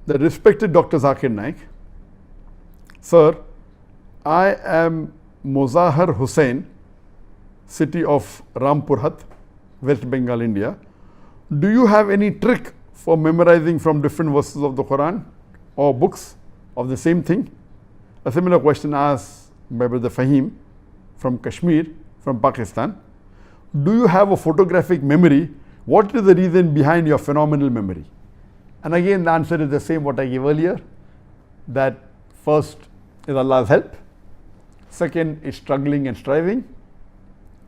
The respected Dr. Zakir Naik, sir, I am Mozahar Hussain, city of Rampurhat, West Bengal, India. Do you have any trick for memorizing from different verses of the Quran or books of the same thing? A similar question asked by Brother Fahim from Kashmir, from Pakistan. Do you have a photographic memory? What is the reason behind your phenomenal memory? And again, the answer is the same what I gave earlier, that first is Allah's help, second is struggling and striving,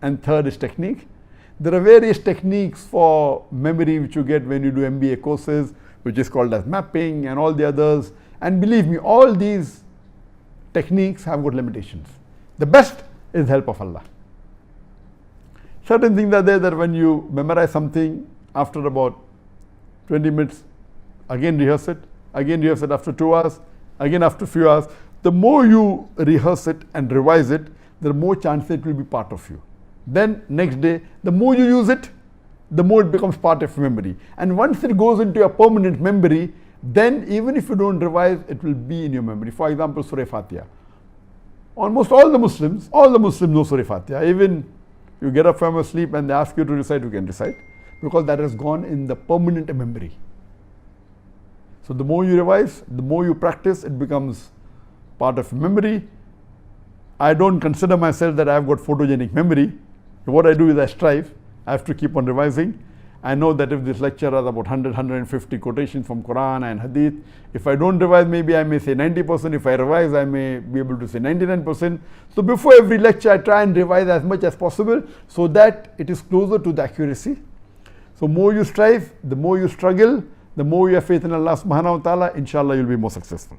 and third is technique. There are various techniques for memory which you get when you do MBA courses, which is called as mapping and all the others. And believe me, all these techniques have got limitations. The best is the help of Allah. Certain things are there that when you memorize something, after about 20 minutes, again rehearse it after 2 hours, again after a few hours. The more you rehearse it and revise it, the more chance it will be part of you. Then next day, the more you use it, the more it becomes part of your memory. And once it goes into your permanent memory, then even if you don't revise, it will be in your memory. For example, Surah Fatiha. Almost all the Muslims know Surah Fatiha. Even you get up from your sleep and they ask you to recite, you can recite, because that has gone in the permanent memory. So the more you revise, the more you practice, it becomes part of memory. I don't consider myself that I have got photogenic memory. What I do is I strive. I have to keep on revising. I know that if this lecture has about 100, 150 quotations from Quran and Hadith, if I don't revise, maybe I may say 90%. If I revise, I may be able to say 99%. So before every lecture, I try and revise as much as possible so that it is closer to the accuracy. So more you strive, the more you struggle, the more you have faith in Allah subhanahu wa ta'ala, inshallah you'll be more successful.